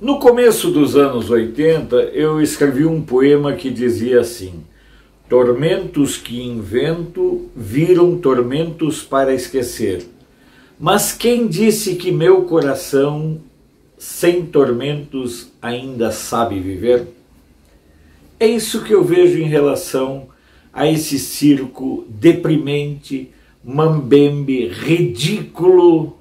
No começo dos anos 80, eu escrevi um poema que dizia assim: tormentos que invento viram tormentos para esquecer. Mas quem disse que meu coração sem tormentos ainda sabe viver? É isso que eu vejo em relação a esse circo deprimente, mambembe, ridículo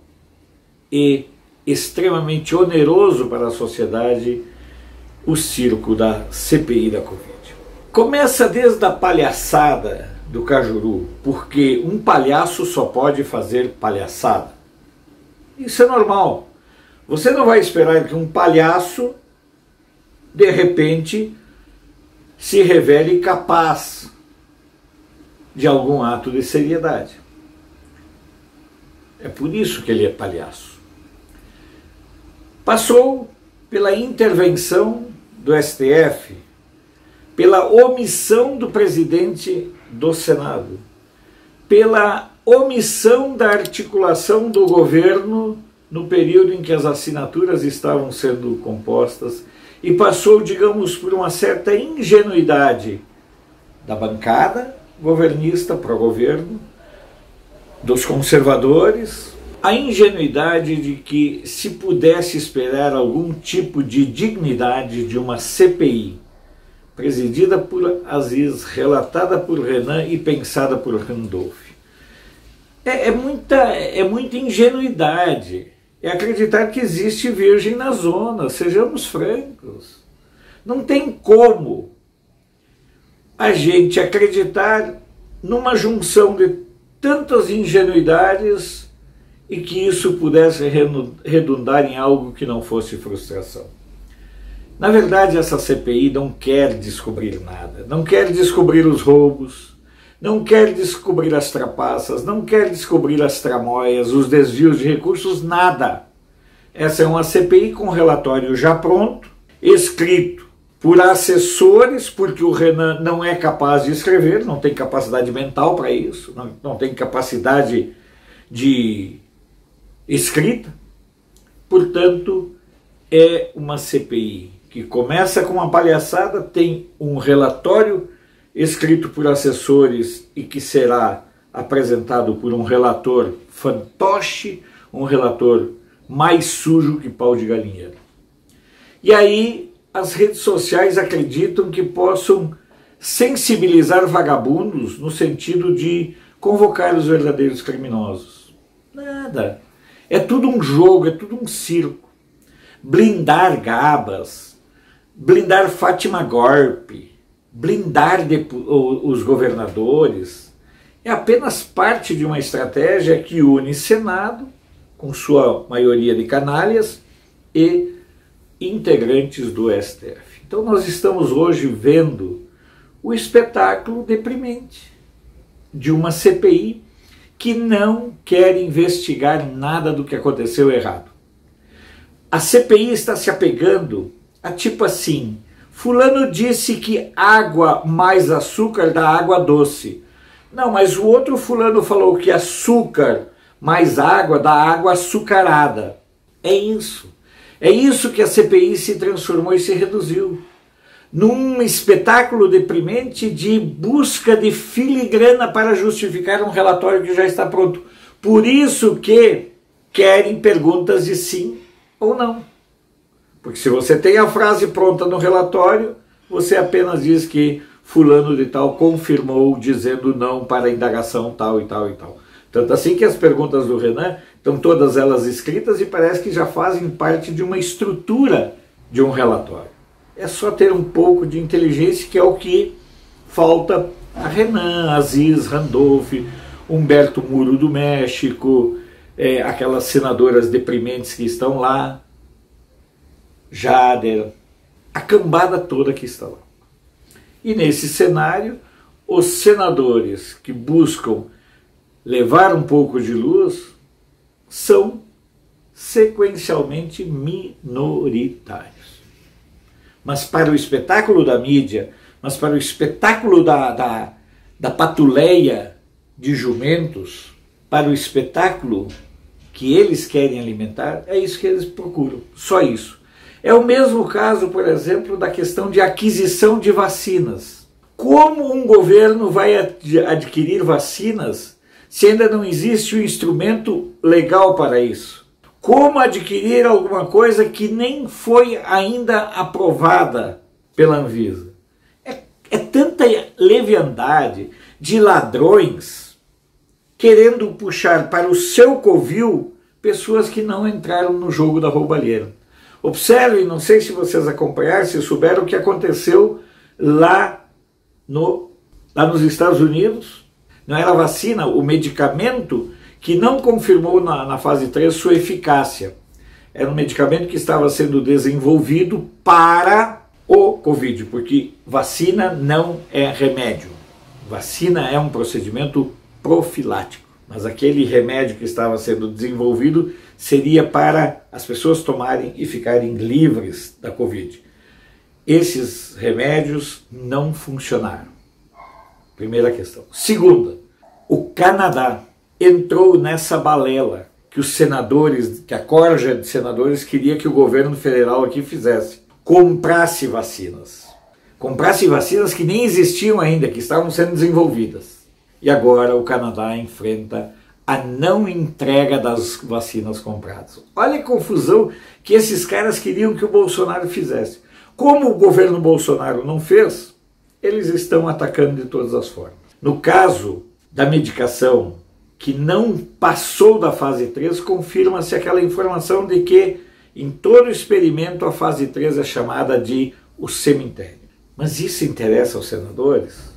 e extremamente oneroso para a sociedade, o circo da CPI da Covid. Começa desde a palhaçada do Cajuru, porque um palhaço só pode fazer palhaçada. Isso é normal. Você não vai esperar que um palhaço, de repente, se revele capaz de algum ato de seriedade. É por isso que ele é palhaço. Passou pela intervenção do STF, pela omissão do presidente do Senado, pela omissão da articulação do governo no período em que as assinaturas estavam sendo compostas, e passou, digamos, por uma certa ingenuidade da bancada governista, pró-governo, dos conservadores, a ingenuidade de que se pudesse esperar algum tipo de dignidade de uma CPI, presidida por Aziz, relatada por Renan e pensada por Randolph. É muita ingenuidade. É acreditar que existe virgem na zona, sejamos francos. Não tem como a gente acreditar numa junção de tantas ingenuidades e que isso pudesse redundar em algo que não fosse frustração. Na verdade, essa CPI não quer descobrir nada, não quer descobrir os roubos, não quer descobrir as trapaças, não quer descobrir as tramóias, os desvios de recursos, nada. Essa é uma CPI com relatório já pronto, escrito por assessores, porque o Renan não é capaz de escrever, não tem capacidade mental para isso, não tem capacidade de escrita. Portanto, é uma CPI que começa com uma palhaçada, tem um relatório escrito por assessores e que será apresentado por um relator fantoche, um relator mais sujo que pau de galinheiro. E aí as redes sociais acreditam que possam sensibilizar vagabundos no sentido de convocar os verdadeiros criminosos. Nada. É tudo um jogo, é tudo um circo. Blindar Gabas, blindar Fátima Gorpe, blindar os governadores, é apenas parte de uma estratégia que une Senado, com sua maioria de canalhas, e integrantes do STF. Então nós estamos hoje vendo o espetáculo deprimente de uma CPI que não quer investigar nada do que aconteceu errado. A CPI está se apegando a tipo assim: fulano disse que água mais açúcar dá água doce. Não, mas o outro fulano falou que açúcar mais água dá água açucarada. É isso. É isso que a CPI se transformou e se reduziu. Num espetáculo deprimente de busca de filigrana para justificar um relatório que já está pronto. Por isso que querem perguntas de sim ou não. Porque se você tem a frase pronta no relatório, você apenas diz que fulano de tal confirmou dizendo não para a indagação tal e tal e tal. Tanto assim que as perguntas do Renan estão todas elas escritas e parece que já fazem parte de uma estrutura de um relatório. É só ter um pouco de inteligência, que é o que falta a Renan, Aziz, Randolph, Humberto Muro do México, aquelas senadoras deprimentes que estão lá, Jader, a cambada toda que está lá. E nesse cenário, os senadores que buscam levar um pouco de luz são sequencialmente minoritários. Mas para o espetáculo da mídia, mas para o espetáculo da patuleia de jumentos, para o espetáculo que eles querem alimentar, é isso que eles procuram, só isso. É o mesmo caso, por exemplo, da questão de aquisição de vacinas. Como um governo vai adquirir vacinas se ainda não existe um instrumento legal para isso? Como adquirir alguma coisa que nem foi ainda aprovada pela Anvisa? É tanta leviandade de ladrões querendo puxar para o seu covil pessoas que não entraram no jogo da roubalheira. Observem, não sei se vocês acompanharam, se souberam o que aconteceu lá nos Estados Unidos. Não era a vacina, o medicamento que não confirmou na fase 3 sua eficácia. Era um medicamento que estava sendo desenvolvido para o Covid, porque vacina não é remédio. Vacina é um procedimento profilático, mas aquele remédio que estava sendo desenvolvido seria para as pessoas tomarem e ficarem livres da Covid. Esses remédios não funcionaram. Primeira questão. Segunda, o Canadá entrou nessa balela que os senadores, que a corja de senadores queria que o governo federal aqui fizesse. Comprasse vacinas. Comprasse vacinas que nem existiam ainda, que estavam sendo desenvolvidas. E agora o Canadá enfrenta a não entrega das vacinas compradas. Olha a confusão que esses caras queriam que o Bolsonaro fizesse. Como o governo Bolsonaro não fez, eles estão atacando de todas as formas. No caso da medicação que não passou da fase 3, confirma-se aquela informação de que em todo experimento a fase 3 é chamada de o cemitério. Mas isso interessa aos senadores?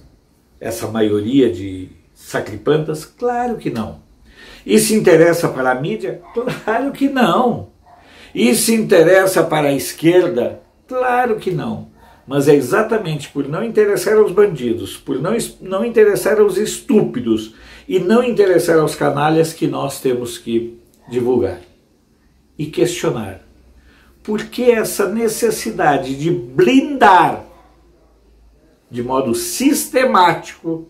Essa maioria de sacripantas? Claro que não. Isso interessa para a mídia? Claro que não. Isso interessa para a esquerda? Claro que não. Mas é exatamente por não interessar aos bandidos, por não interessar aos estúpidos e não interessar aos canalhas que nós temos que divulgar e questionar. Por que essa necessidade de blindar de modo sistemático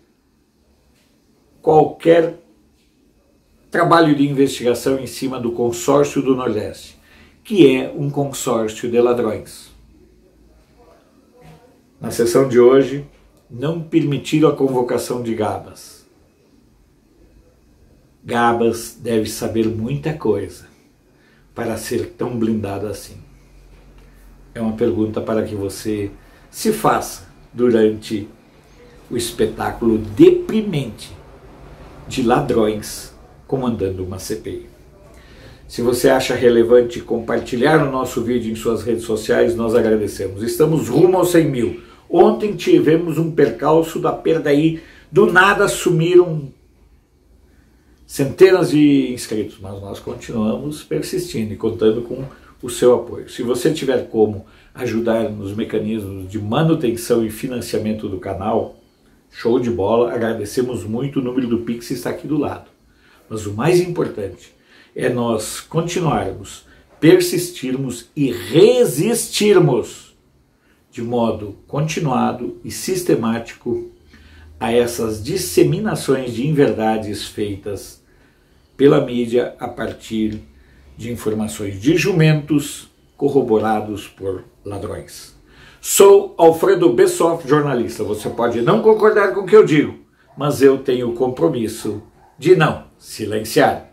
qualquer trabalho de investigação em cima do consórcio do Nordeste, que é um consórcio de ladrões? Na sessão de hoje, não permitiram a convocação de Gabas. Gabas deve saber muita coisa para ser tão blindado assim. É uma pergunta para que você se faça durante o espetáculo deprimente de ladrões comandando uma CPI. Se você acha relevante compartilhar o nosso vídeo em suas redes sociais, nós agradecemos. Estamos rumo aos 100 mil. Ontem tivemos um percalço da perda aí, do nada sumiram centenas de inscritos, mas nós continuamos persistindo e contando com o seu apoio. Se você tiver como ajudar nos mecanismos de manutenção e financiamento do canal, show de bola, agradecemos muito, o número do Pix está aqui do lado. Mas o mais importante é nós continuarmos, persistirmos e resistirmos de modo continuado e sistemático a essas disseminações de inverdades feitas pela mídia a partir de informações de jumentos corroborados por ladrões. Sou Alfredo Bessoff, jornalista. Você pode não concordar com o que eu digo, mas eu tenho o compromisso de não silenciar.